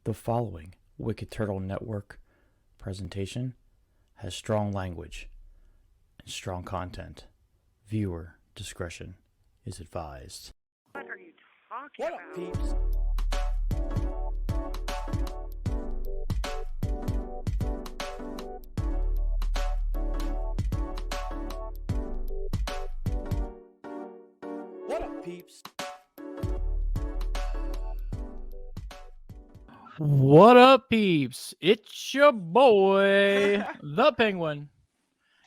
The following Wicked Turtle Network presentation has strong language and strong content. Viewer discretion is advised. What are you talking about? What up, peeps? What up, peeps? What up, peeps? It's your boy, the Penguin.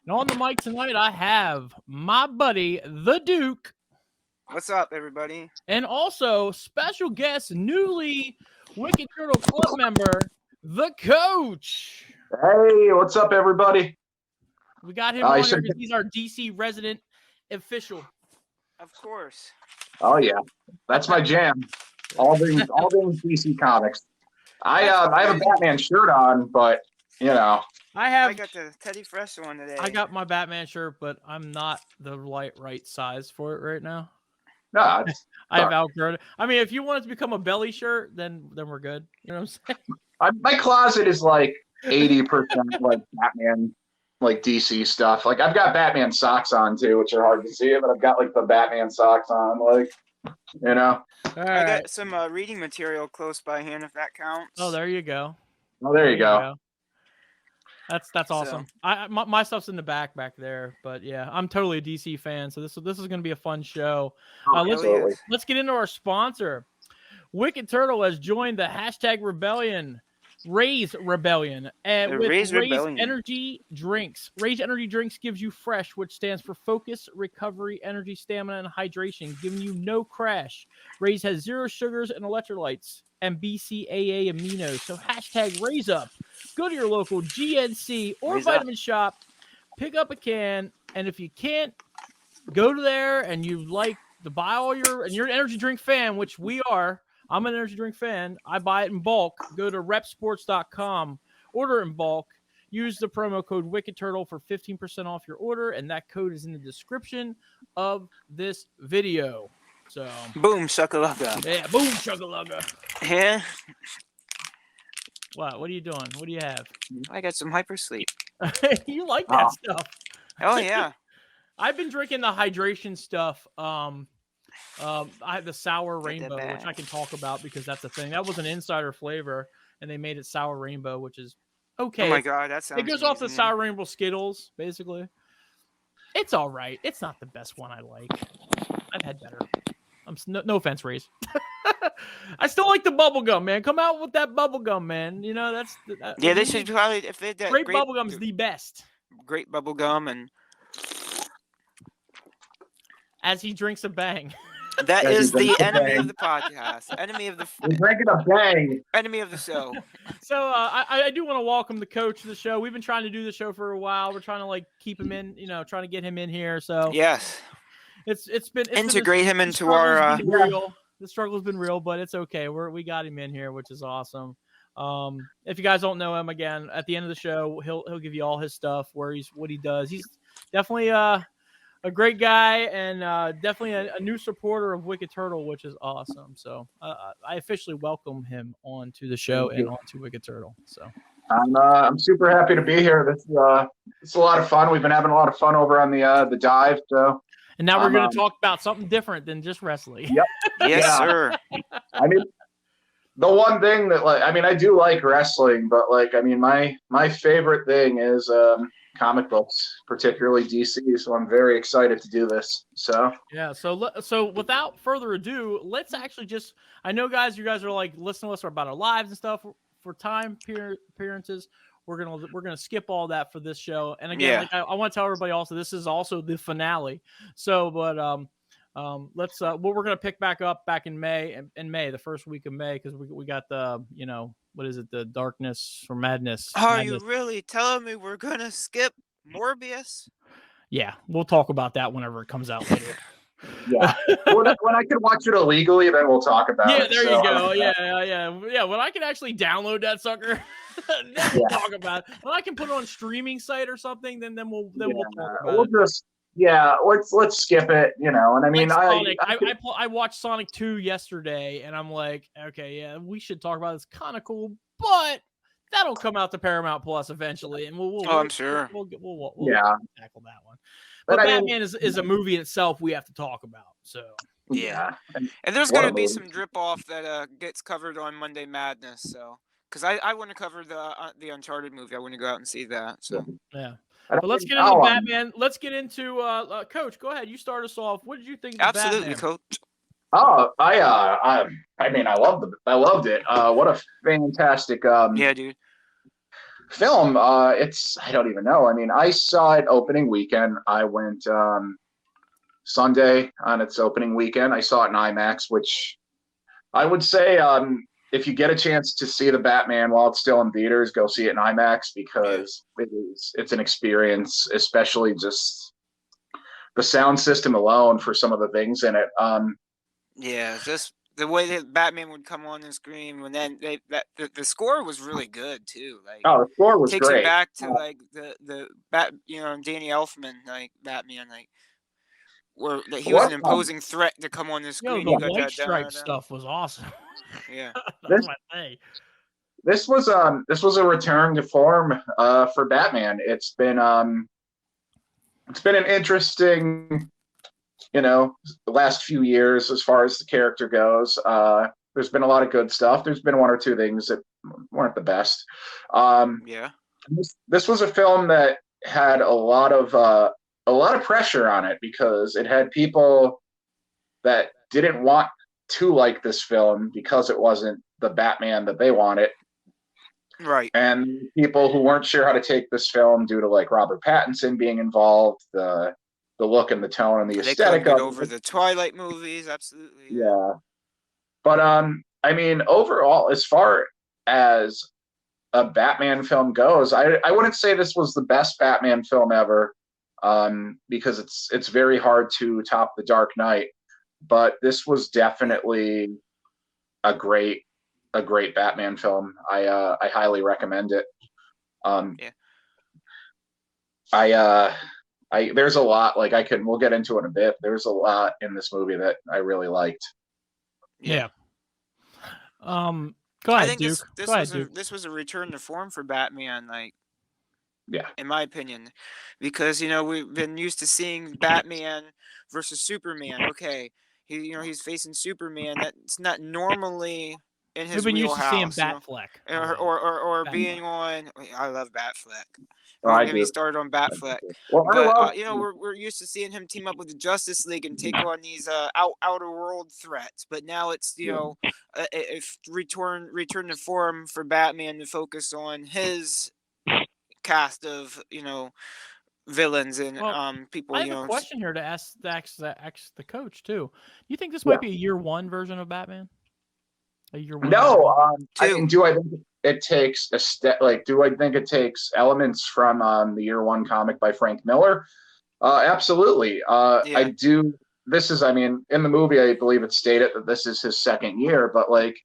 And on the mic tonight, I have my buddy, the Duke. What's up, everybody? And also special guest, newly Wicked Turtle Club member, the Coach. Hey, what's up, everybody? We got him on here because he's our DC resident official. Of course. Oh yeah, that's my jam. All things DC Comics. I have a Batman shirt on, but you know. I got the Teddy Fresh one today. I got my Batman shirt, but I'm not the right size for it right now. No, I have outgrown it. I mean, if you want it to become a belly shirt, then we're good. You know what I'm saying? my closet is like 80% like Batman, like DC stuff. Like I've got Batman socks on too, which are hard to see, but I've got like the Batman socks on, like, you know. All I right. got some reading material close by hand, if that counts. Oh, there you go. Oh, there you go. That's awesome. My stuff's in the back there, but yeah, I'm totally a DC fan, so this is going to be a fun show. Let's get into our sponsor. Wicked Turtle has joined the #Rebellion, RAZE Rebellion, and with RAZE Energy Drinks. RAZE Energy Drinks gives you fresh, which stands for focus, recovery, energy, stamina, and hydration, giving you no crash. RAZE has 0 sugars and electrolytes and BCAA aminos. So #RAZE up. Go to your local GNC or Raise vitamin shop, pick up a can, and if you can't go to there and you like to buy and you're an energy drink fan, which we are. I'm an energy drink fan. I buy it in bulk. Go to repsports.com, order in bulk. Use the promo code WickedTurtle for 15% off your order, and that code is in the description of this video. So, boom, shakalaka. Yeah, boom, shakalaka. Yeah. What are you doing? What do you have? I got some hypersleep. You like that stuff? Oh yeah. I've been drinking the hydration stuff. I have the sour rainbow, which I can talk about because that's a thing. That was an insider flavor, and they made it sour rainbow, which is okay. Oh my god, that sounds. It goes off the sour rainbow Skittles, basically. It's all right. It's not the best one I like. I've had better. No offense, RAZE. I still like the bubble gum, man. Come out with that bubble gum, man. You know that's. Yeah, they should probably if they did. Great bubble gum is the best. Great bubble gum and. As he drinks a bang. That is the enemy of the podcast. Enemy of the. We're drinking a bang. Enemy of the show. So I do want to welcome the coach to the show. We've been trying to do the show for a while. We're trying to keep him in, trying to get him in here. So yes, it's been integrate him into our. The struggle's been real, but it's okay. We got him in here, which is awesome. If you guys don't know him, again, at the end of the show, he'll give you all his stuff, what he does. He's definitely a great guy and definitely a new supporter of Wicked Turtle, which is awesome. So I officially welcome him onto the show and onto Wicked Turtle. So I'm super happy to be here. It's a lot of fun. We've been having a lot of fun over on the dive. So. And now we're going to talk about something different than just wrestling. Yep. Yes, sir. I mean, the one thing that I do like wrestling, but my favorite thing is comic books, particularly DC. So I'm very excited to do this. So yeah. So without further ado, let's actually I know, guys, you guys are listening to us about our lives and stuff for time appearances. We're gonna skip all that for this show. And again, I want to tell everybody also this is also the finale. So, but let's we're gonna pick back up in May, the first week of May, because we got the what is it, the Darkness or Madness? Are you really telling me we're gonna skip Morbius? Yeah, we'll talk about that whenever it comes out later. Yeah, when I can watch it illegally, then we'll talk about it. Yeah, there you go. Yeah. When I can actually download that sucker, then we'll talk about it. When I can put it on a streaming site or something, then we'll talk about it. yeah, let's skip it, you know. And I mean, Sonic. I watched Sonic 2 yesterday, and I'm like, okay, yeah, we should talk about it. It's kind of cool, but that'll come out to Paramount Plus eventually, and I'm sure. We'll tackle that one. But Batman is a movie in itself we have to talk about. So yeah. And there's going to be some drip off that gets covered on Monday Madness. So because I want to cover the Uncharted movie, I want to go out and see that. So yeah. But let's get into Batman. Let's get into Coach. Go ahead. You start us off. What did you think? Absolutely, Batman? Coach. Oh, I mean, I loved it. What a fantastic yeah, dude. Film. I don't even know. I mean, I saw it opening weekend. I went Sunday on its opening weekend. I saw it in IMAX, which I would say if you get a chance to see the Batman while it's still in theaters, go see it in IMAX because it's an experience, especially just the sound system alone for some of the things in it. Just the way that Batman would come on the screen when then the score was really good too. Like, the score was takes great. It back to like the Danny Elfman like Batman where he was an imposing threat to come on the screen. The white stripe stuff was awesome. Yeah, that's my thing. This was a return to form for Batman. It's been an interesting, the last few years as far as the character goes. There's been a lot of good stuff. There's been one or two things that weren't the best. This was a film that had a lot of pressure on it because it had people that didn't want to like this film because it wasn't the Batman that they wanted. Right. And people who weren't sure how to take this film due to like Robert Pattinson being involved, the look and the tone and the aesthetic of it. Over the Twilight movies, absolutely. Yeah. But I mean, overall, as far as a Batman film goes, I wouldn't say this was the best Batman film ever, because it's very hard to top The Dark Knight. But this was definitely a great Batman film. I highly recommend it. There's a lot, like we'll get into it in a bit. There's a lot in this movie that I really liked. Yeah. Go ahead, I think Duke. This was a return to form for Batman, like, yeah, in my opinion, because we've been used to seeing Batman versus Superman. Okay, he's facing Superman. That's not normally in his wheelhouse. We've been used to seeing Batfleck, or being on. I love Batfleck. I get me started on Batfleck. Well, but we're used to seeing him team up with the Justice League and take on these outer world threats. But now it's a return to form for Batman to focus on his cast of villains and people. I have a question here to ask the coach too. You think this might be a year one version of Batman? A year one? No, I mean, do I think it takes a step? Like, do I think it takes elements from the year one comic by Frank Miller? Absolutely. I do. This is, I mean, in the movie, I believe it's stated that this is his second year, but like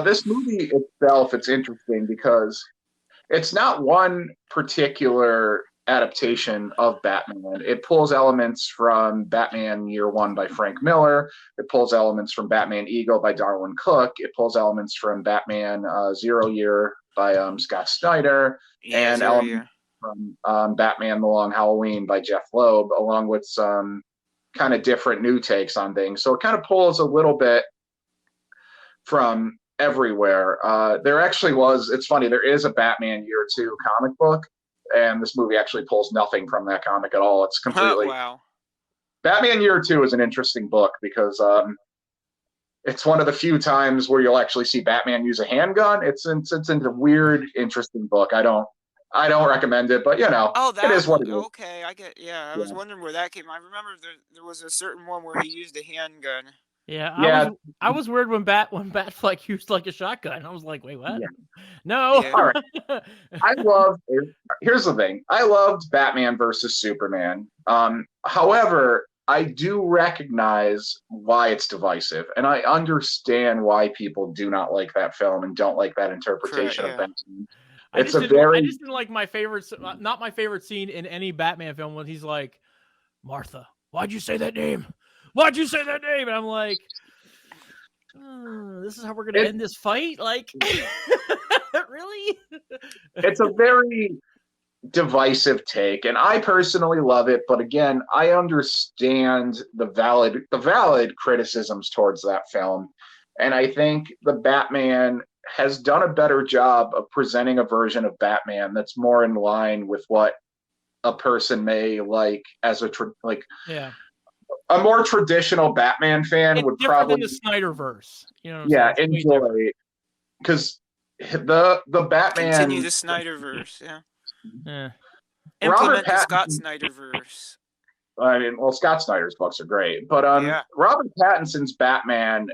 this movie itself, it's interesting because it's not one particular adaptation of Batman. It pulls elements from Batman Year One by Frank Miller. It pulls elements from Batman Ego by Darwin Cook. It pulls elements from Batman Zero Year by Scott Snyder, and elements from Batman The Long Halloween by Jeff Loeb, along with some kind of different new takes on things. So it kind of pulls a little bit from everywhere. There actually was, it's funny, there is a Batman Year Two comic book, and this movie actually pulls nothing from that comic at all. It's completely wow. Batman Year Two is an interesting book because it's one of the few times where you'll actually see Batman use a handgun. It's a weird, interesting book. I don't recommend it, but it is what it is. Okay, I get. Yeah, I was wondering where that came. I remember there was a certain one where he used a handgun. Yeah, I was weird when Batfleck used like a shotgun. I was like, wait, what? Yeah. No. Yeah. All right. Here's the thing. I loved Batman versus Superman. However, I do recognize why it's divisive, and I understand why people do not like that film and don't like that interpretation of Batman. I just didn't like not my favorite scene in any Batman film when he's like, Martha, why'd you say that name? Why'd you say that name? And I'm like, this is how we're gonna end this fight? Like, really? It's a very divisive take, and I personally love it. But again, I understand the valid criticisms towards that film, and I think the Batman has done a better job of presenting a version of Batman that's more in line with what a person may like as a a more traditional Batman fan it's would different probably than the Snyderverse. You know what I'm yeah saying? enjoy, because the Batman Continue the Snyderverse, yeah. Yeah. Implement the Scott Snyderverse. I mean, well, Scott Snyder's books are great, but Robert Pattinson's Batman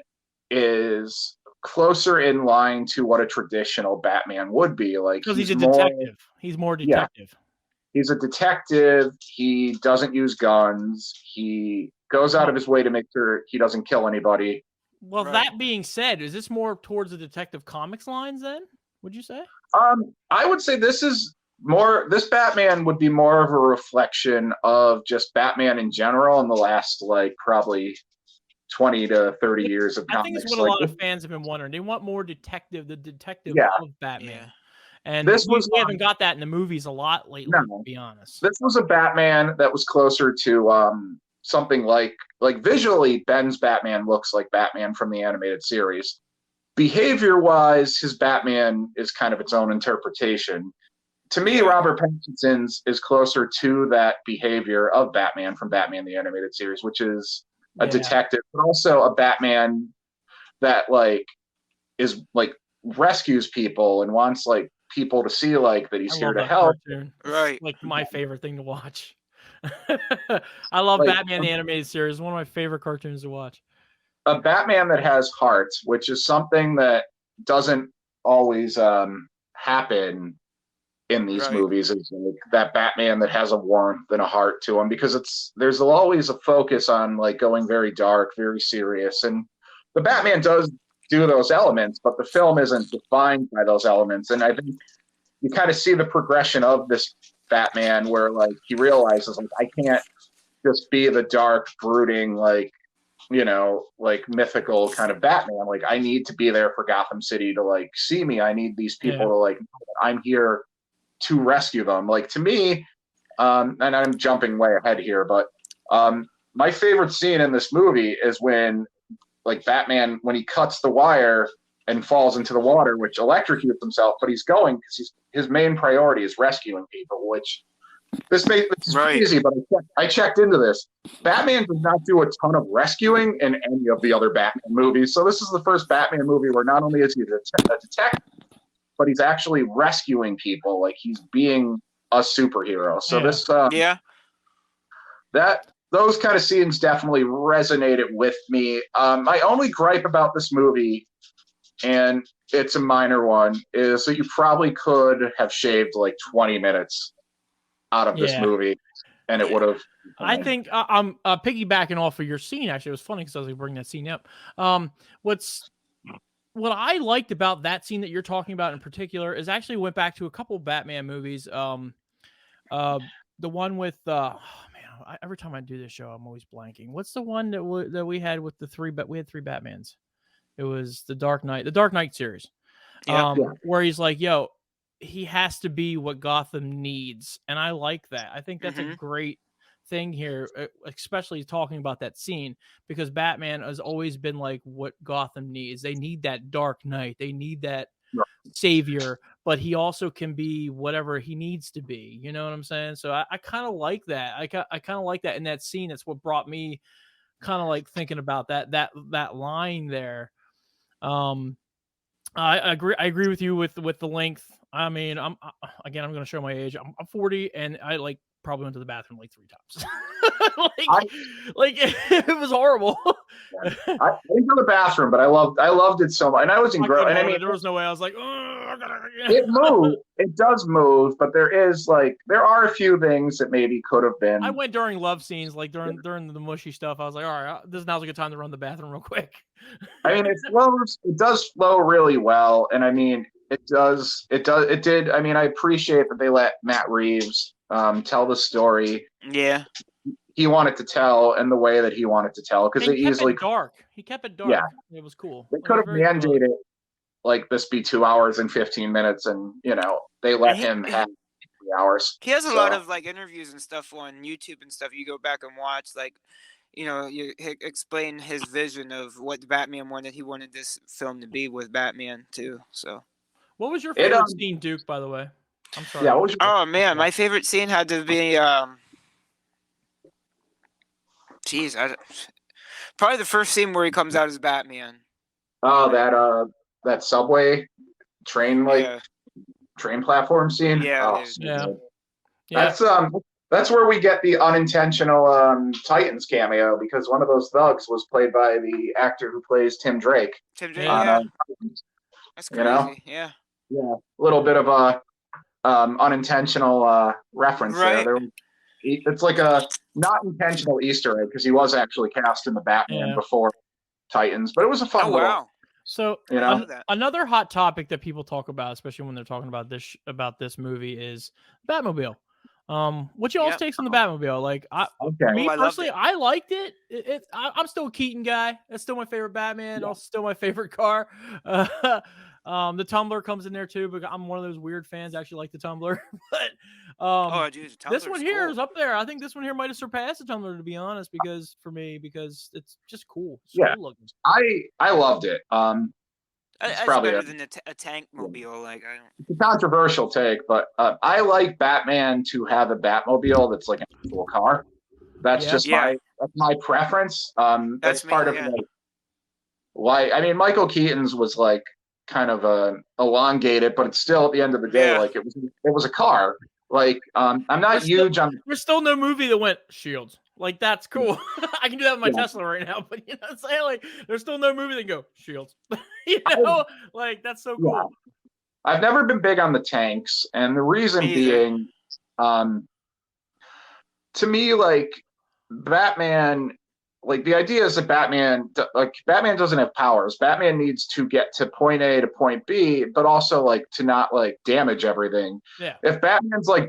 is closer in line to what a traditional Batman would be. Like, because he's a detective. He's more detective. Yeah, he's a detective. He doesn't use guns. He goes out of his way to make sure he doesn't kill anybody. Well, that being said, is this more towards the Detective Comics lines then? Would you say? I would say this Batman would be more of a reflection of just Batman in general in the last, like, probably 20 to 30 years of comics. I think it's what a lot of fans have been wondering. They want more the detective of Batman. Yeah. And we haven't got that in the movies a lot lately, to be honest. This was a Batman that was closer to something like visually, Ben's Batman looks like Batman from the animated series. Behavior-wise, his Batman is kind of its own interpretation. To me, Robert Pattinson's is closer to that behavior of Batman from Batman the Animated Series, which is a detective, but also a Batman that is rescues people and wants people to see that he's here to help. Cartoon. Right, like my favorite thing to watch. I love Batman the Animated Series. One of my favorite cartoons to watch. A Batman that has heart, which is something that doesn't always happen in these movies, is that Batman that has a warmth and a heart to him, because there's always a focus on going very dark, very serious, and the Batman does do those elements, but the film isn't defined by those elements. And I think you kind of see the progression of this Batman where he realizes I can't just be the dark, brooding, mythical kind of Batman. I need to be there for Gotham City to see me. I need these people to I'm here to rescue them. To me, and I'm jumping way ahead here, but my favorite scene in this movie is when Batman, when he cuts the wire and falls into the water, which electrocutes himself, but he's going because his main priority is rescuing people, which this is crazy, but I checked into this. Batman does not do a ton of rescuing in any of the other Batman movies. So this is the first Batman movie where not only is he a detective, but he's actually rescuing people. He's being a superhero. So those kind of scenes definitely resonated with me. My only gripe about this movie, and it's a minor one, is that you probably could have shaved 20 minutes out of this movie, and it would have. I think I'm piggybacking off of your scene. Actually, it was funny because I was bringing that scene up. What I liked about that scene that you're talking about in particular is actually went back to a couple of Batman movies. The one with every time I do this show, I'm always blanking. What's the one that we had with we had three Batmans? It was the Dark Knight series. Where he's he has to be what Gotham needs. And I like that. I think that's a great thing here, especially talking about that scene, because Batman has always been what Gotham needs. They need that Dark Knight. They need that savior, but he also can be whatever he needs to be. You know what I'm saying? So I kind of like that. I kind of like that in that scene. That's what brought me kind of thinking about that line there. I agree with you with the length. I mean, I'm going to show my age. I'm 40, and I probably went to the bathroom 3 times. It was horrible. I didn't go to the bathroom, but I loved it so much, and I was engrossed. And I mean, there was no way. I was like, it moved. It does move, but there are a few things that maybe could have been. I went during love scenes, during the mushy stuff. I was like, all right, now's a good time to run the bathroom real quick. I mean, it does flow really well, and I mean, it did. I mean, I appreciate that they let Matt Reeves tell the story. Yeah. he wanted to tell and the way that he wanted to tell, because And it he kept easy. it dark. He kept it dark. Yeah. It was cool. They It could was have very cool. mandated like this be 2 hours and 15 minutes, and they let him have 3 hours. He has a lot of like interviews and stuff on YouTube and stuff. You go back and watch, like, you explain his vision of what Batman wanted. He wanted this film to be with Batman too. So, what was your favorite scene, Duke? By the way, I'm sorry. Yeah. Oh man, my favorite scene had to be probably the first scene where he comes out as Batman. Oh, that subway train train platform scene. Yeah, That's where we get the unintentional Titans cameo, because one of those thugs was played by the actor who plays Tim Drake. Tim Drake, yeah. That's crazy. Yeah. Yeah, a little bit of a unintentional reference there. It's like a not intentional Easter egg, because he was actually cast in the Batman before Titans, but it was a fun little. So another hot topic that people talk about, especially when they're talking about this movie, is Batmobile. What's y'all's takes on the Batmobile? Like, me personally, I liked it. I'm still a Keaton guy. That's still my favorite Batman. Also, still my favorite car. The Tumbler comes in there too, but I'm one of those weird fans. I actually like the Tumbler. But this one here is up there. I think this one here might have surpassed the Tumbler, to be honest, because it's just cool. It's cool looking. I loved it. It's probably better than a tank mobile. Like, it's a controversial take, but I like Batman to have a Batmobile that's like an actual car. That's just my preference. That's part of why. I mean, Michael Keaton's was like kind of elongated, but it's still, at the end of the day, like it was a car. Like, I'm not huge on. There's still no movie that went Shields. Like, that's cool. I can do that with my Tesla right now, but you know what I'm saying? Like, there's still no movie that go Shields. Like, that's so cool. I've never been big on the tanks, and the reason being, to me, like, Batman, like, the idea is that Batman doesn't have powers. Batman needs to get to point A to point B, but also, like, to not, like, damage everything. Yeah. If Batman's like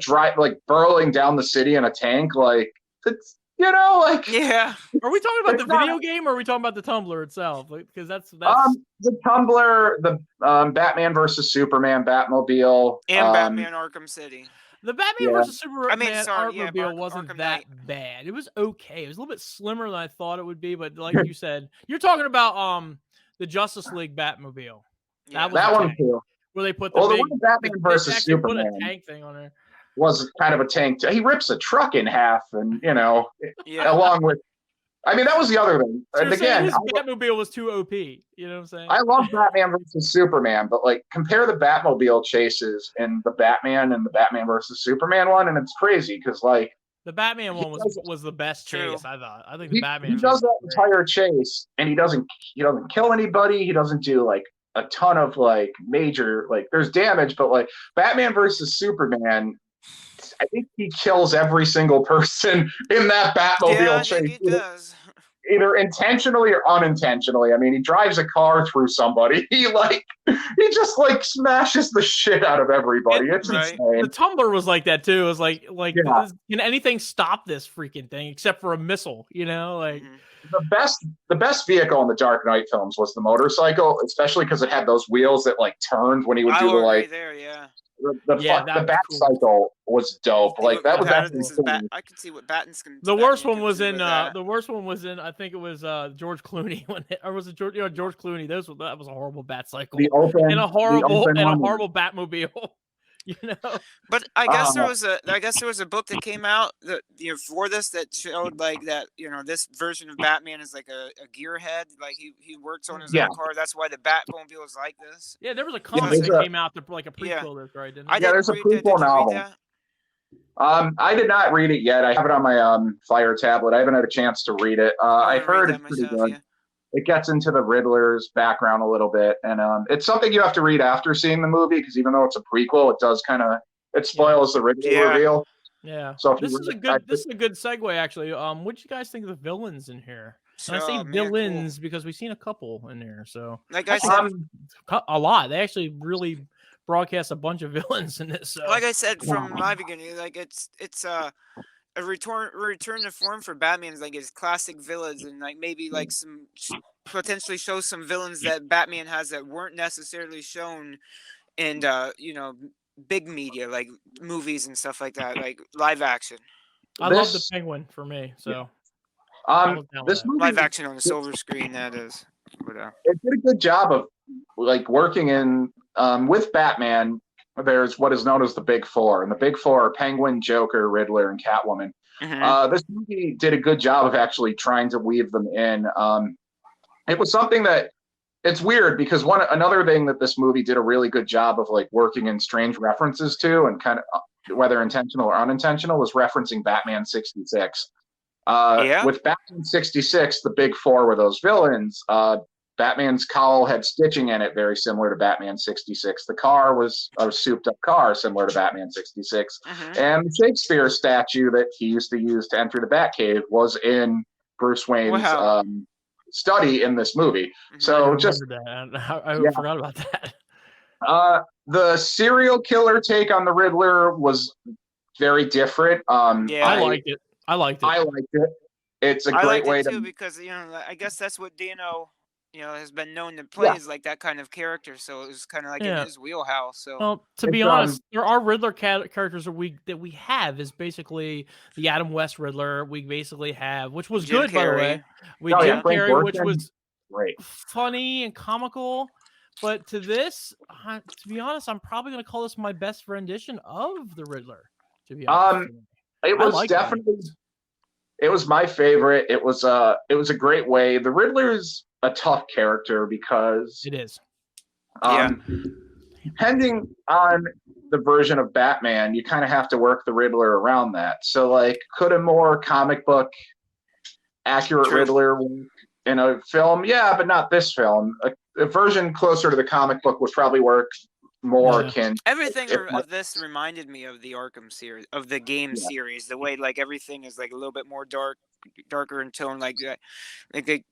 burrowing down the city in a tank, like, it's, like. Yeah. Are we talking about the video game, or are we talking about the Tumbler itself? Because that's the Tumbler, the Batman versus Superman Batmobile, and Batman Arkham City. The Batman versus Superman Batmobile wasn't Arkham that bad. It was okay. It was a little bit slimmer than I thought it would be, but like you said, you're talking about the Justice League Batmobile. That one too. Where they put the Batman versus Superman put a tank thing on there. Was kind of a tank. He rips a truck in half, and along with. I mean, that was the other thing. So and again, his Batmobile was too OP. You know what I'm saying? I love Batman versus Superman, but like compare the Batmobile chases in the Batman and the Batman versus Superman one, and it's crazy because like the Batman one was the best chase. I thought. I think the Batman. He does that entire chase, and he doesn't kill anybody. He doesn't do like a ton of like major like there's damage, but like Batman versus Superman. I think he kills every single person in that Batmobile chase. He does. Either intentionally or unintentionally. I mean, he drives a car through somebody. He just like smashes the shit out of everybody. It's insane. The Tumbler was like that too. It was like can anything stop this freaking thing except for a missile? You know, like. The best vehicle in the Dark Knight films was the motorcycle, especially because it had those wheels that like turned when he would do the like. The bat cycle was dope. Like that was actually. I can see what Pattinson. The worst one was in. The worst one was in. I think it was George Clooney or was it George Clooney? That was a horrible bat cycle. A horrible Batmobile. You know, but I guess there was a book that came out that for this that showed like that this version of Batman is like a gearhead, like he works on his own car. That's why the Batmobile is like this. Yeah, there was a comic that came out like a prequel to this, right? Didn't it? There's a prequel novel. I did not read it yet. I have it on my Fire tablet. I haven't had a chance to read it. I've heard it's pretty good. Yeah. It gets into the Riddler's background a little bit, and it's something you have to read after seeing the movie because even though it's a prequel, it does it spoils the Riddler reveal. Yeah. So this is a good segue actually. What did you guys think of the villains in here? And I say villains because we've seen a couple in there. So like I said, a lot. They actually really broadcast a bunch of villains in this. So. Like I said from my beginning, like it's a return to form for Batman is like his classic villains, and like maybe like potentially show some villains that Batman has that weren't necessarily shown in big media like movies and stuff like that, like live action. I love the Penguin for me. So this movie, live action on the silver screen, that is. But, it did a good job of like working in with Batman. There's what is known as the Big Four, and the Big Four are Penguin, Joker, Riddler, and Catwoman. This movie did a good job of actually trying to weave them in. It was something that it's weird because another thing that this movie did a really good job of like working in strange references to, and kind of whether intentional or unintentional, was referencing Batman 66. With Batman 66, the Big Four were those villains. Batman's cowl had stitching in it, very similar to Batman 66. The car was a souped-up car, similar to Batman 66. And the Shakespeare statue that he used to use to enter the Batcave was in Bruce Wayne's study in this movie. So I forgot about that. The serial killer take on the Riddler was very different. I liked it. I liked it. It's a great way to because I guess that's what Dano has been known to play is like that kind of character. So it was kind of like in his wheelhouse. So well, to be honest, there are Riddler characters that we have is basically the Adam West Riddler. We basically have, which was Jim good Carrey. by the way. We Jim Carrey, which was great, funny and comical. But to this, to be honest, I'm probably going to call this my best rendition of the Riddler. To be honest, it was definitely. It was my favorite. It was a great way. The Riddler's a tough character because it is. Depending on the version of Batman, you kind of have to work the Riddler around that. So, like, could a more comic book accurate Riddler in a film? Yeah, but not this film. A version closer to the comic book would probably work more akin. Everything of this reminded me of the Arkham series, of the game series. The way like everything is like a little bit more darker in tone, like they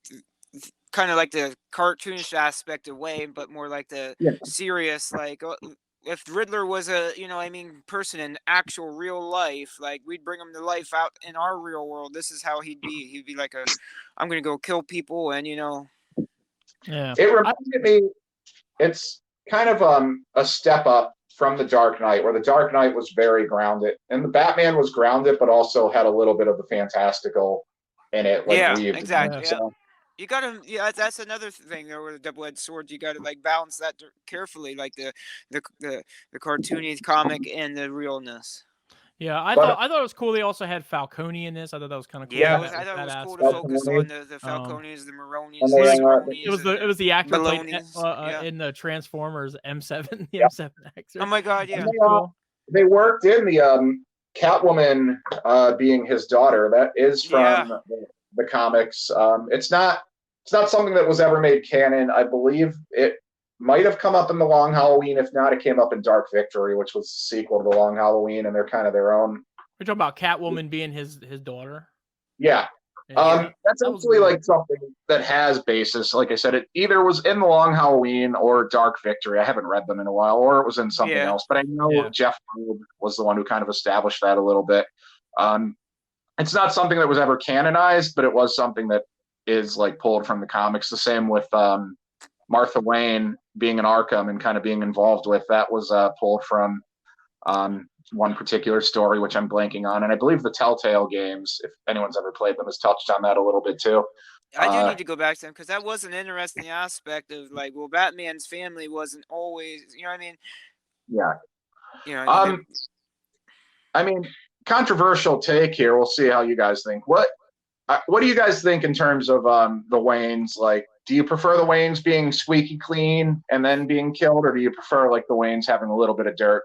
kind of like the cartoonish aspect of Wayne, but more like the serious. Like if Riddler was a person in actual real life, like we'd bring him to life out in our real world. This is how he'd be. He'd be like I'm gonna go kill people, and It reminded me. It's kind of a step up from the Dark Knight, where the Dark Knight was very grounded, and the Batman was grounded, but also had a little bit of the fantastical in it. Like exactly. So, you gotta, that's another thing. There with the double-edged sword, you gotta like balance that carefully, like the cartoony comic and the realness. Yeah, I thought it was cool. They also had Falcone in this. I thought that was kind of cool. Yeah, I thought it was cool to focus on the Falcones, the Maronis. It was the actor played in the Transformers M7, the M7 actor. Oh my god, yeah. They worked in the Catwoman being his daughter. That is from the comics. It's not something that was ever made canon. I believe it might have come up in The Long Halloween. If not, it came up in Dark Victory, which was the sequel to The Long Halloween, and they're kind of their own. You're talking about Catwoman being his daughter? Yeah. That's actually like something that has basis. Like I said, it either was in The Long Halloween or Dark Victory. I haven't read them in a while, or it was in something else. But I know Jeff Loeb was the one who kind of established that a little bit. It's not something that was ever canonized, but it was something that is like pulled from the comics. The same with Martha Wayne being in Arkham and kind of being involved with that was pulled from one particular story, which I'm blanking on. And I believe the Telltale games, if anyone's ever played them, has touched on that a little bit too. I do need to go back to them because that was an interesting aspect of like, well, Batman's family wasn't always, you know what I mean? Yeah. I mean, controversial take here. We'll see how you guys think. What do you guys think in terms of the Waynes? Like, do you prefer the Waynes being squeaky clean and then being killed, or do you prefer like the Waynes having a little bit of dirt,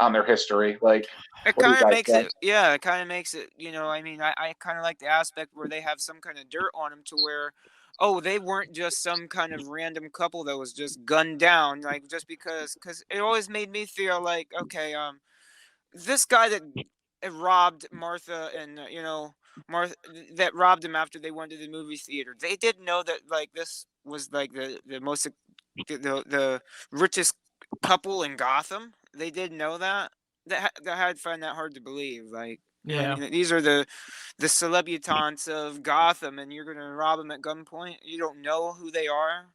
on their history? Like, it kind of makes it. Yeah, it kind of makes it. I mean, I kind of like the aspect where they have some kind of dirt on them to where, they weren't just some kind of random couple that was just gunned down, like just because it always made me feel like, okay, this guy that robbed Martha and Martha that robbed him after they went to the movie theater. They didn't know that like this was like the most the richest couple in Gotham. They didn't know that. I'd find that hard to believe. Like, Yeah. I mean, these are the celebutants of Gotham, and you're gonna rob them at gunpoint. You don't know who they are.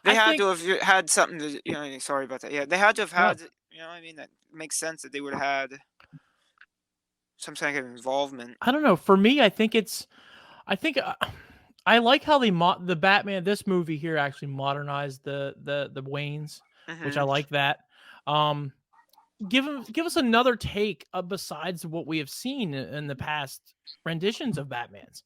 They had to have had something to, sorry about that. Yeah, they had to have had, I mean, that makes sense that they would have had some kind of involvement. I don't know. For me, I think I like how the Batman, this movie here actually modernized the Waynes, which I like that. Give us another take besides what we have seen in the past renditions of Batman's,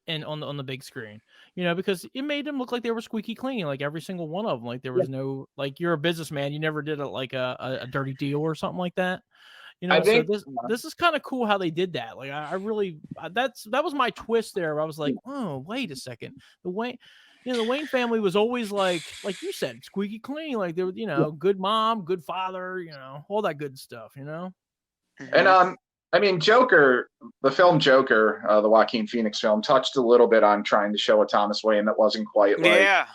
and on the big screen, because it made them look like they were squeaky clean, like every single one of them. Like there was no, like, you're a businessman, you never did a dirty deal or something like that. I think, so this is kind of cool how they did that. Like I really, that was my twist there. Where I was like, oh, wait a second, the Wayne family was always like you said, squeaky clean. Like they were, good mom, good father, all that good stuff, And I mean, Joker, the film Joker, the Joaquin Phoenix film, touched a little bit on trying to show a Thomas Wayne that wasn't quite like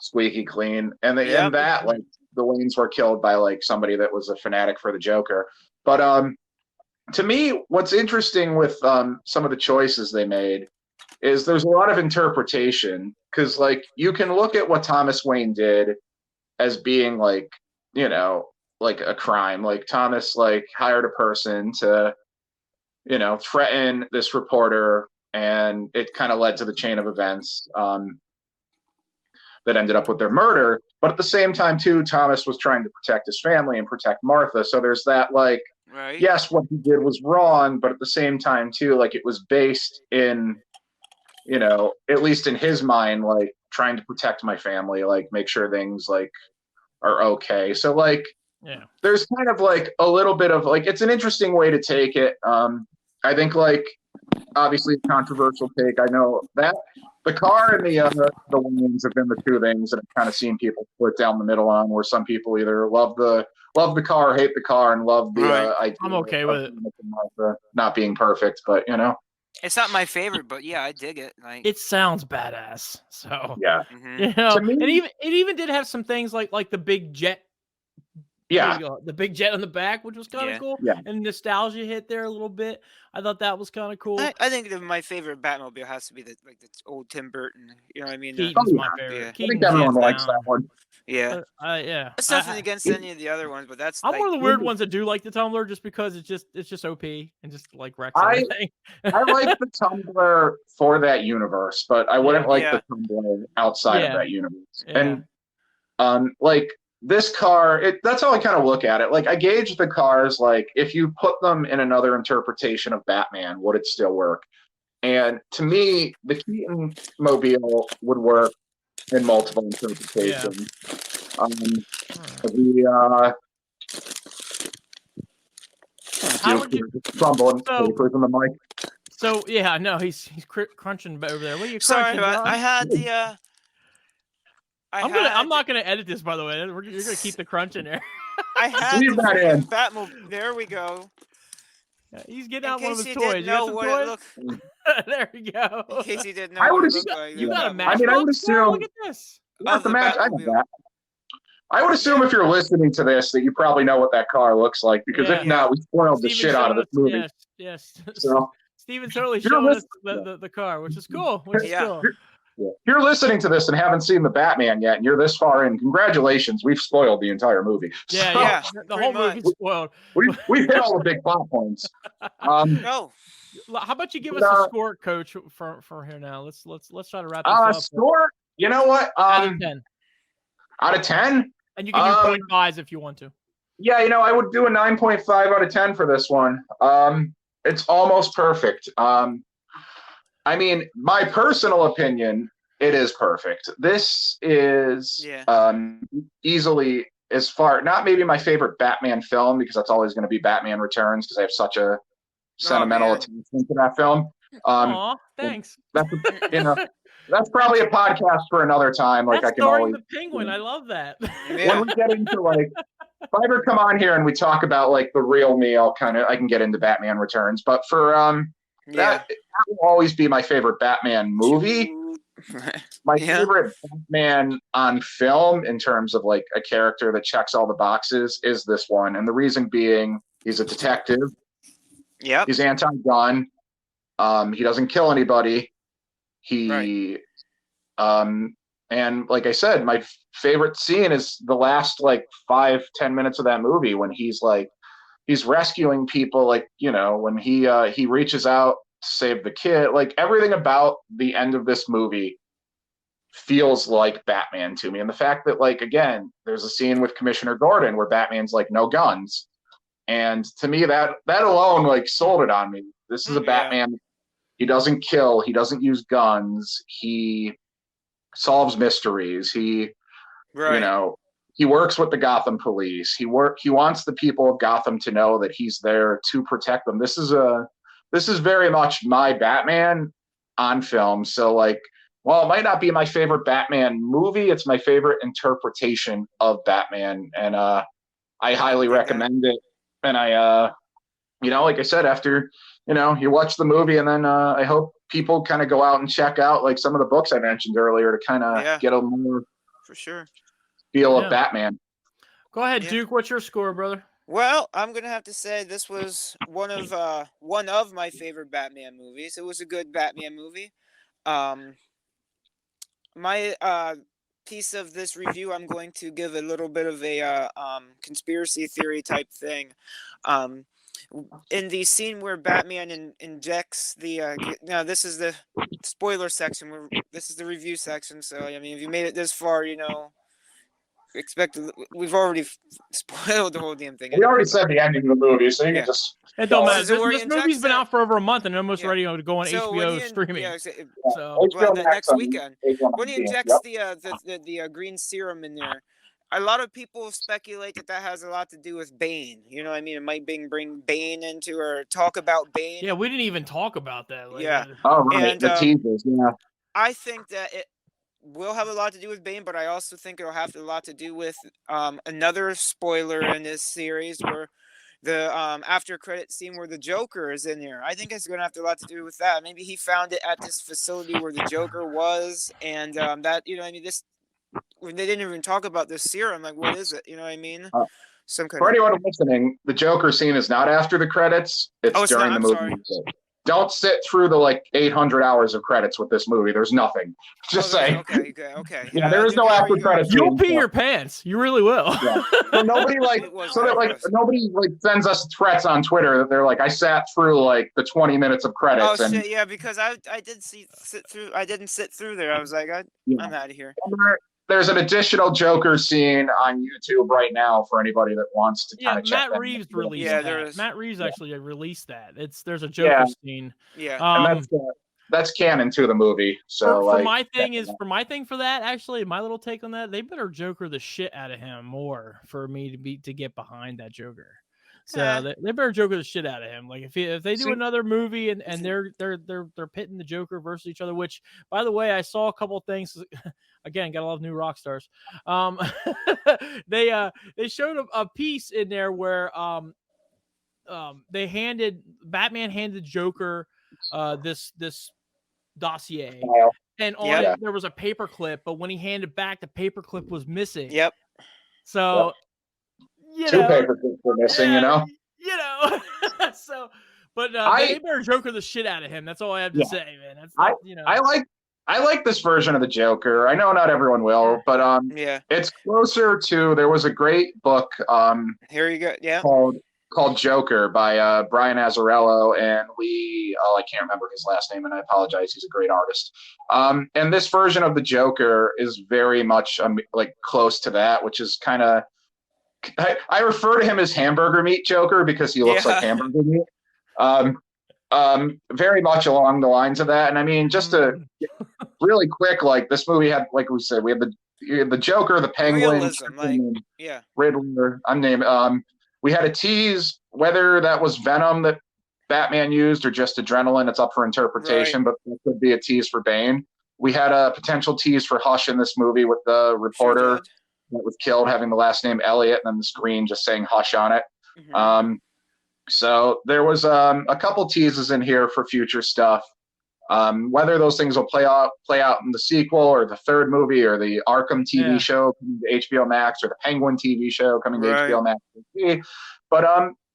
squeaky clean, and and that, like, the Waynes were killed by like somebody that was a fanatic for the Joker. But to me, what's interesting with some of the choices they made is there's a lot of interpretation, because like you can look at what Thomas Wayne did as being like, like a crime. Like Thomas like hired a person to, threaten this reporter, and it kind of led to the chain of events that ended up with their murder. But at the same time too, Thomas was trying to protect his family and protect Martha. So there's that, like, yes, what he did was wrong, but at the same time too, like, it was based in, at least in his mind, like trying to protect my family, like make sure things like are okay. So like, there's kind of like a little bit of like, it's an interesting way to take it. I think, like, obviously a controversial take. I know that the car and the Waynes have been the two things that I've kind of seen people split down the middle on, where some people either love the car, hate the car, and love the idea. I'm okay with it. Not being perfect, but it's not my favorite, but yeah, I dig it. Like, it sounds badass. So yeah, to me, and it even did have some things like the big jet. Yeah, the big jet on the back, which was kind of cool. Yeah. And nostalgia hit there a little bit. I thought that was kind of cool. I think that my favorite Batmobile has to be the old Tim Burton. You know what I mean? Keaton's my favorite. Yeah. I think everyone likes that one. Yeah. Yeah. It's nothing against any of the other ones, but that's. I'm one of the weird ones that do like the Tumbler, just because it's just OP and just like wrecks everything. I like the Tumbler for that universe, but I wouldn't like the Tumbler outside of that universe. Yeah. And like, this car, that's how I kind of look at it. Like, I gauge the cars, like, if you put them in another interpretation of Batman, would it still work? And to me, the Keaton Mobile would work in multiple interpretations. Fumbling papers in the mic. So yeah, no, he's crunching over there. What are you crunching? Sorry, I had the. I'm not gonna edit this, by the way. You're gonna keep the crunch in there. I had the Batmobile. There we go. He's getting out one of his toys. You got some toys? There we go. In case you didn't know, you got a match. I mean, I would assume. Look at this. The match. I have that. I would assume if you're listening to this that you probably know what that car looks like, because if not, we spoiled the shit out of this movie. Yes. So Steven totally showed us the car, which is cool. Cool. If you're listening to this and haven't seen the Batman yet, and you're this far in, congratulations, we've spoiled the entire movie. Yeah, the whole movie's spoiled. We've hit all the big plot points. No. How about you give us a score, Coach, for here now? Let's try to wrap this up. Score? You know what? Out of 10. Out of 10? And you can do 0.5s if you want to. Yeah, I would do a 9.5 out of 10 for this one. It's almost perfect. I mean, my personal opinion, it is perfect. This is easily, as far, not maybe my favorite Batman film, because that's always going to be Batman Returns, because I have such a sentimental attachment to that film. Aw, thanks. That's probably a podcast for another time. Like, that's I can always the Penguin. I love that. When we get into like, if I ever come on here and we talk about like the real me, I can get into Batman Returns. But for that will always be my favorite Batman movie. My favorite Batman on film, in terms of like a character that checks all the boxes, is this one. And the reason being, he's a detective. Yep. He's anti-gun. He doesn't kill anybody. He, and like I said, my favorite scene is the last like 5-10 minutes of that movie when he's rescuing people, like, you know, when he reaches out to save the kid. Like, everything about the end of this movie feels like Batman to me. And the fact that, like, again, there's a scene with Commissioner Gordon where Batman's like, no guns. And to me, that alone, like, sold it on me. This is a Batman. He doesn't kill. He doesn't use guns. He solves mysteries. He, you know, he works with the Gotham police. He wants the people of Gotham to know that he's there to protect them. This is very much my Batman on film. So, like, while it might not be my favorite Batman movie, it's my favorite interpretation of Batman, and I highly recommend it. And I, you know, like I said, after, you know, you watch the movie, and then I hope people kind of go out and check out like some of the books I mentioned earlier to kind of get a more for sure feel of Batman. Go ahead, Duke. What's your score, brother? Well, I'm gonna have to say this was one of my favorite Batman movies. It was a good Batman movie. My piece of this review, I'm going to give a little bit of a conspiracy theory type thing. In the scene where Batman injects the now this is the spoiler section. This is the review section. So I mean, if you made it this far, you know, we've already spoiled the whole damn thing. We already said the ending of the movie, so you can just. It don't matter. This movie's been out for over a month and almost ready to go on HBO streaming. So next weekend, when he injects the green serum in there, a lot of people speculate that has a lot to do with Bane. You know what I mean? It might bring Bane into, or talk about Bane. Yeah, we didn't even talk about that. Like, Oh, right. And, the teasers, I think that it will have a lot to do with Bane, but I also think it'll have a lot to do with another spoiler in this series, where the after credit scene where the Joker is in there. I think it's going to have a lot to do with that. Maybe he found it at this facility where the Joker was, and that, you know what I mean, this. When they didn't even talk about this serum, like, what is it? You know what I mean? For anyone listening, the Joker scene is not after the credits. It's during the movie. Don't sit through the like 800 hours of credits with this movie. There's nothing. Just saying. Okay. Yeah, there is no after credits. You'll pee your pants. You really will. Yeah. So nobody nobody sends us threats on Twitter that they're like, I sat through like the 20 minutes of credits. Oh shit, yeah, because I did sit through. I didn't sit through there. I was like, I'm out of here. There's an additional Joker scene on YouTube right now for anybody that wants to kind of check. Matt Reeves released that. Matt Reeves actually released that. There's a Joker scene. Yeah. And that's canon to the movie. So for my thing for that, actually, my little take on that, they better Joker the shit out of him more for me to get behind that Joker. So they better Joker the shit out of him. Like if they do another movie and they're pitting the Joker versus each other, which, by the way, I saw a couple things. Again, got a lot of new rock stars. They showed a piece in there where Batman handed Joker this dossier, and on it there was a paperclip, but when he handed back, the paperclip was missing. Yep. So. Two paperclips were missing, you know. So, but they better Joker the shit out of him. That's all I have to say, man. I like this version of the Joker. I know not everyone will, but it's closer to. There was a great book. Here you go. Called Joker by Brian Azzarello and Lee. Oh, I can't remember his last name, and I apologize. He's a great artist. And this version of the Joker is very much like close to that, which is kind of. I refer to him as hamburger meat Joker because he looks like hamburger meat. Very much along the lines of that. And I mean, just to really quick, like this movie had, like we said, we had the Joker, the Penguin, Riddler. We had a tease whether that was Venom that Batman used or just adrenaline. It's up for interpretation, but it could be a tease for Bane. We had a potential tease for Hush in this movie with the reporter that was killed having the last name Elliot, and then the screen just saying Hush on it. So there was a couple teases in here for future stuff. Whether those things will play out in the sequel or the third movie or the Arkham TV show coming to HBO Max or the Penguin TV show coming to HBO Max. But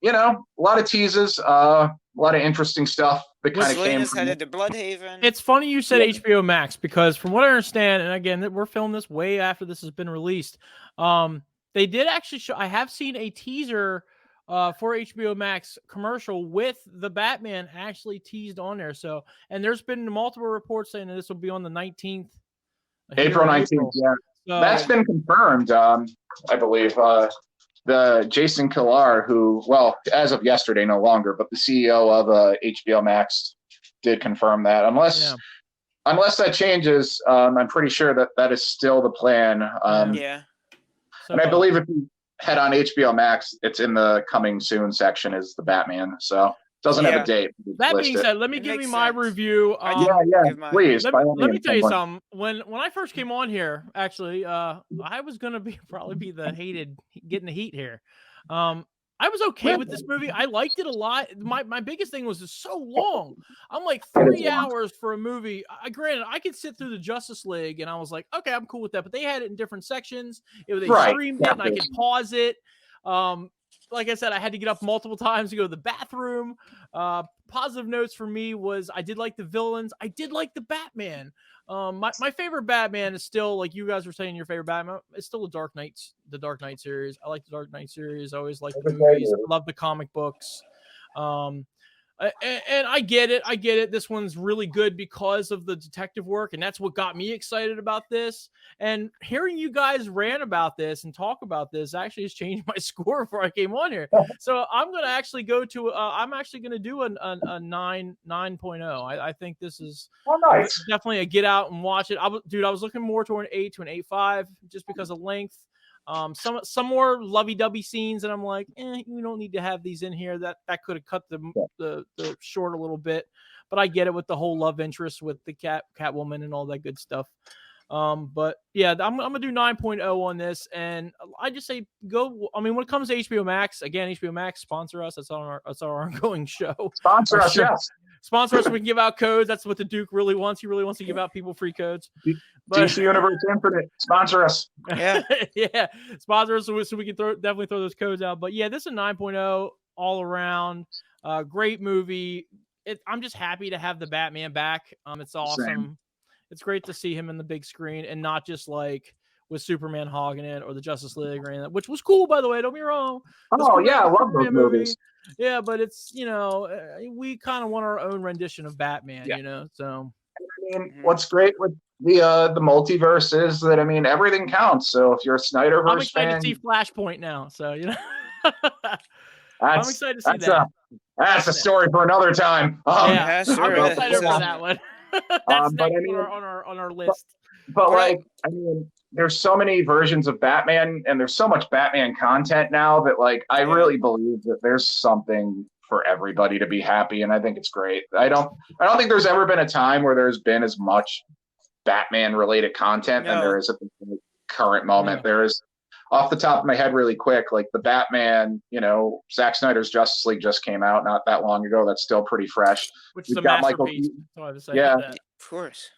you know, a lot of teases, a lot of interesting stuff that kind of came is from headed to Bloodhaven. It's funny you said HBO Max, because from what I understand, and again, we're filming this way after this has been released. They did actually show. I have seen a teaser for HBO Max commercial with the Batman actually teased on there. So, and there's been multiple reports saying that this will be on the 19th. April 19th. Yeah, so, that's been confirmed. I believe the Jason Kilar, who, well, as of yesterday, no longer, but the CEO of HBO Max did confirm that. Unless that changes, I'm pretty sure that is still the plan. So, and I believe if you head on HBO Max, it's in the coming soon section is the Batman. So it doesn't have a date. That being said, let me give you my review. Please. Let me tell you something. When I first came on here, actually, I was gonna probably be the getting the heat here. I was okay with this movie. I liked it a lot. My biggest thing was it's so long. I'm like 3 hours for a movie. Granted, I could sit through the Justice League, and I was like, okay, I'm cool with that. But they had it in different sections. They streamed it, and I could pause it. Like I said, I had to get up multiple times to go to the bathroom. Positive notes for me was I did like the villains. I did like the Batman. My favorite Batman is still, like you guys were saying, your favorite Batman. It's still the Dark Knight series. I like the Dark Knight series. I always like the movies. I love the comic books. And I get it. This one's really good because of the detective work, and that's what got me excited about this. And hearing you guys rant about this and talk about this actually has changed my score before I came on here. So I'm going to actually go to I'm actually going to do a 9.0. I think this is definitely a get out and watch it. I was looking more toward an 8 to an 8.5 just because of length. Some more lovey-dovey scenes, and I'm like, you don't need to have these in here. That could have cut the short a little bit, but I get it with the whole love interest with the Catwoman and all that good stuff. But yeah, I'm gonna do 9.0 on this, and I just say go. I mean, when it comes to HBO Max, again, HBO Max sponsor us. That's our ongoing show. Sponsor us, yes. Sponsor us so we can give out codes. That's what the Duke really wants. He really wants to give out people free codes. DC Universe Infinite, sponsor us. Yeah, yeah, sponsor us so we can definitely throw those codes out. But yeah, this is a 9.0 all around. Great movie. I'm just happy to have the Batman back. It's awesome. Same. It's great to see him in the big screen and not just like with Superman hogging it or the Justice League or anything, which was cool, by the way. Don't be wrong. I love those movies. Yeah, but it's, we kind of want our own rendition of Batman, so. I mean, what's great with the multiverse is that, I mean, everything counts. So if you're a Snyderverse I'm excited to see Flashpoint now. So, I'm excited to see that. That's a story for another time. I'm excited for that one. That's next on our list. But I mean, there's so many versions of Batman, and there's so much Batman content now that, like, I really believe that there's something for everybody to be happy, and I think it's great. I don't think there's ever been a time where there's been as much Batman-related content than there is at the current moment. Yeah. There is, off the top of my head, really quick, like the Batman, Zack Snyder's Justice League just came out not that long ago. That's still pretty fresh. Which is a masterpiece. Of course.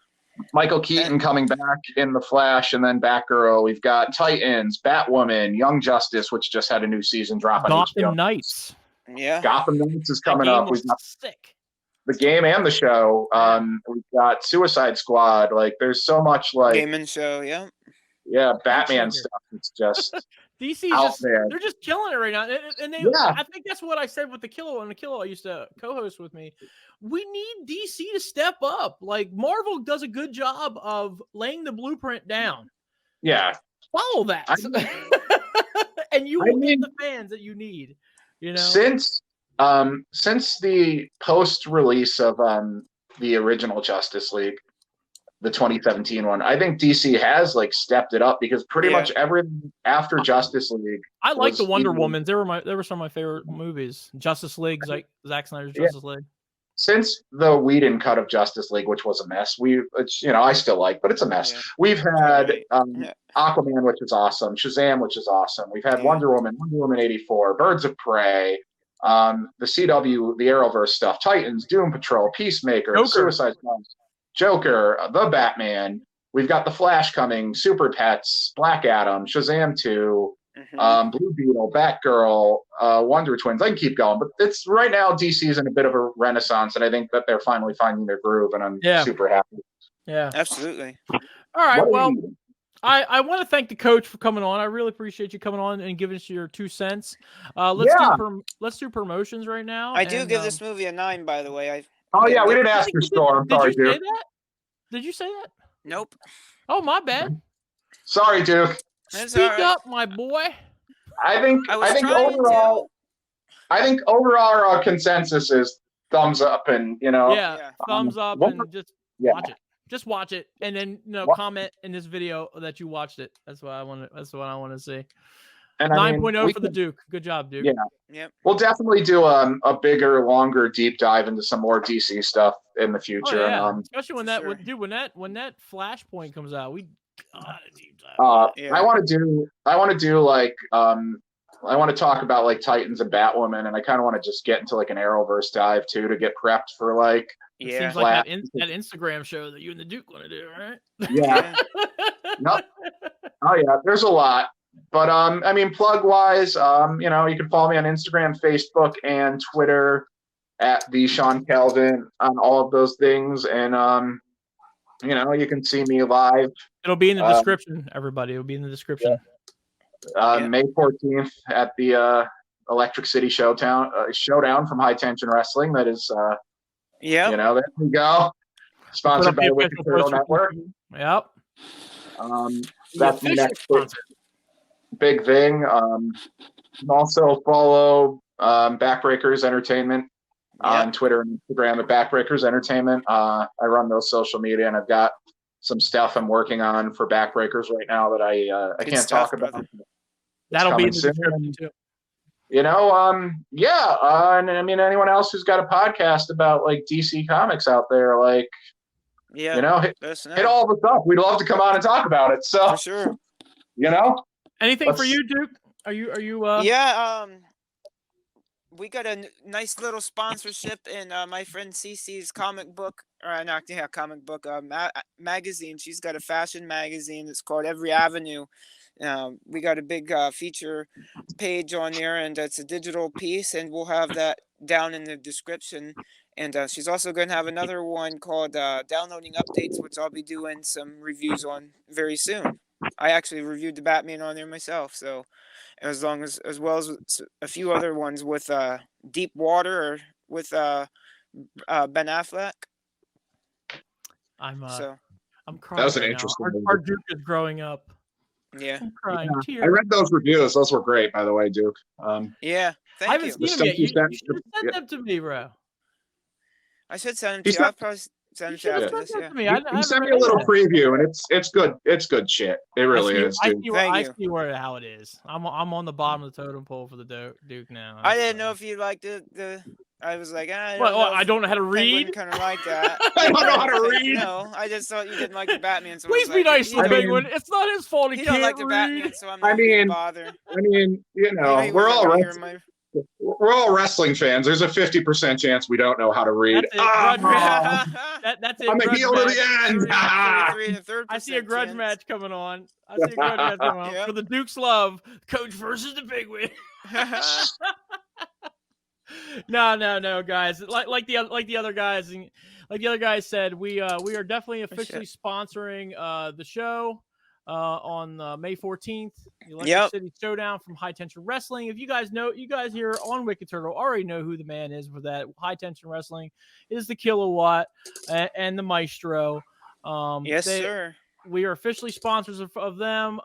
Michael Keaton coming back in The Flash, and then Batgirl. We've got Titans, Batwoman, Young Justice, which just had a new season drop on Gotham Knights. Yeah. Gotham Knights is coming up. We've got sick. The game and the show. We've got Suicide Squad. Like, there's so much like game and show. Yeah. Yeah, Batman stuff. It's just DC's they're just killing it right now. And I think that's what I said with the Kilo, and the Kilo I used to co-host with me. We need DC to step up. Like, Marvel does a good job of laying the blueprint down. Yeah. Follow that. And you will get the fans that you need. Since the post-release of the original Justice League, the 2017 one, I think DC has stepped it up, because pretty much everything after Justice League. I like the Wonder Woman. They were some of my favorite movies. Justice League, like Zack Snyder's Justice League. Since the Whedon cut of Justice League, which was a mess, I still like, but it's a mess. Yeah. We've had Aquaman, which is awesome, Shazam, which is awesome. We've had Wonder Woman 84, Birds of Prey, the CW, the Arrowverse stuff, Titans, Doom Patrol, Peacemaker, Suicide Squad, Joker, the Batman. We've got the Flash coming, Super Pets, Black Adam, Shazam 2, Blue Beetle, Batgirl, Wonder Twins. I can keep going, but it's right now DC is in a bit of a renaissance, and I think that they're finally finding their groove, and I'm super happy. Yeah, absolutely. All right, well, I want to thank the coach for coming on. I really appreciate you coming on and giving us your 2 cents. Let's do promotions right now. I do give this movie a 9, by the way. We didn't ask your score. I'm sorry, Duke. Did you say that? Nope. Oh, my bad. Sorry, Duke. Speak up, my boy. I think overall our consensus is thumbs up, and thumbs up, and just watch it. Just watch it, and then comment in this video that you watched it. That's what I want to see. And 9.0 for the Duke. Good job, Duke. Yeah. Yep. We'll definitely do a bigger, longer deep dive into some more DC stuff in the future. Oh, yeah. Especially when that Flashpoint comes out, we got a deep dive. I want to talk about like Titans and Batwoman, and I kind of want to just get into like an Arrowverse dive too to get prepped for like. It seems like that Instagram show that you and the Duke want to do, right? Yeah. No. Oh yeah, there's a lot. But plug wise, you can follow me on Instagram, Facebook, and Twitter at the Sean Calvin on all of those things. And you can see me live. It'll be in the description, everybody. It'll be in the description. May 14th at the Electric City Showdown from High Tension Wrestling. That is there we go. Sponsored by Wicked Turtle Network. Yep. That's the next big thing. Also follow Backbreakers Entertainment on Twitter and Instagram at Backbreakers Entertainment. I run those social media, and I've got some stuff I'm working on for Backbreakers right now that I can't talk about. That'll be in the description too. And anyone else who's got a podcast about like DC Comics out there, like, hit all of us up. We'd love to come on and talk about it. So, for sure. Anything for you, Duke? Are you? We got a nice little sponsorship in my friend Cece's comic book magazine. She's got a fashion magazine that's called Every Avenue. We got a big feature page on there, and it's a digital piece, and we'll have that down in the description. And she's also going to have another one called Downloading Updates, which I'll be doing some reviews on very soon. I actually reviewed the Batman on there myself, so as well as a few other ones with Deep Water or with Ben Affleck. I'm crying. That was an interesting movie. Our Duke is growing up. Yeah, I'm crying. I read those reviews. Those were great, by the way, Duke. Thank you. I haven't seen them yet. You should have sent them to me, bro. I should send them to you. I'll probably send them to you after this. You sent me a little preview, and it's good. It's good shit. It really is, dude. I see how it is. I'm on the bottom of the totem pole for the Duke now. I didn't know if you liked the. I was like, I don't know how to read. Kind of like that. I don't know how to read. No, I just thought you didn't like the Batman. So please be nice to the Penguin. It's not his fault he don't can't like the read. Batman, so I'm not gonna bother. We're all wrestling fans. There's a 50% chance we don't know how to read. That's it. I'm a heel to the end. I see a grudge match coming on. For the Duke's love, Coach versus the Penguin. No, guys. Like the other guys, said, we are definitely officially sponsoring the show on May 14th. The Electric City Showdown from High Tension Wrestling. If you guys here on Wicked Turtle already know who the man is for that. High Tension Wrestling is the Kilowatt and the Maestro. Yes, sir. We are officially sponsors of them.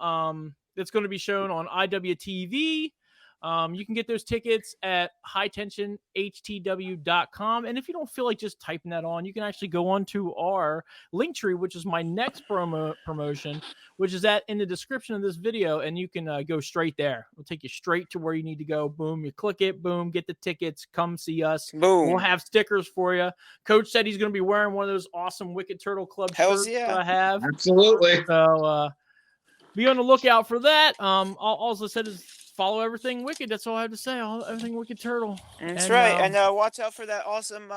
It's going to be shown on IWTV. You can get those tickets at hightenctionhtw.com. And if you don't feel like just typing that on, you can actually go on to our link tree, which is my next promotion, which is in the description of this video. And you can go straight there. We'll take you straight to where you need to go. Boom. You click it. Boom. Get the tickets. Come see us. Boom. We'll have stickers for you. Coach said he's going to be wearing one of those awesome Wicked Turtle Club shirts that I have. Absolutely. So be on the lookout for that. All I said is, follow everything Wicked. That's all I have to say. Everything Wicked Turtle. That's right. And watch out for that awesome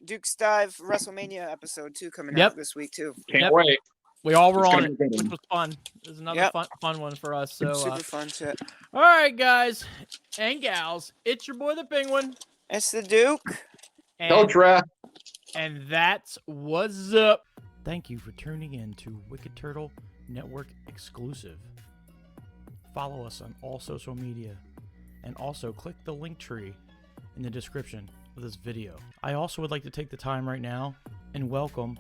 Duke's Dive WrestleMania episode too coming out this week too. Can't wait. We all were It's on gonna it, be good. which was fun. It was another fun one for us. So, Super fun shit. all right, guys and gals, it's your boy the Penguin, It's the Duke. and, Raff. and that's what's up. Thank you for tuning in to Wicked Turtle Network exclusive. Follow us on all social media, and also click the link tree in the description of this video. I also would like to take the time right now and welcome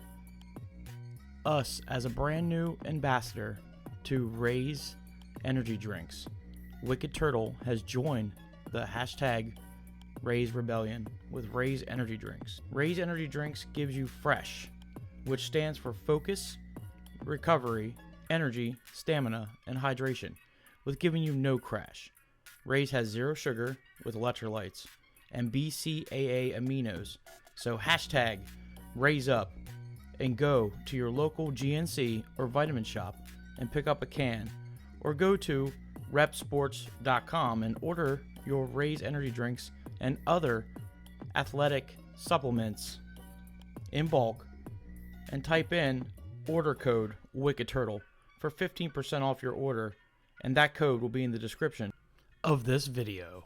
us as a brand new ambassador to RAZE energy drinks. Wicked Turtle has joined the hashtag RAZE Rebellion with RAZE energy drinks. RAZE energy drinks gives you fresh, which stands for focus, recovery, energy, stamina, and hydration, with giving you no crash. RAZE has 0 sugar with electrolytes and BCAA aminos. So hashtag RAZE up and go to your local GNC or vitamin shop and pick up a can, or go to repsports.com and order your RAZE energy drinks and other athletic supplements in bulk, and type in order code Wicked Turtle for 15% off your order, and that code will be in the description of this video.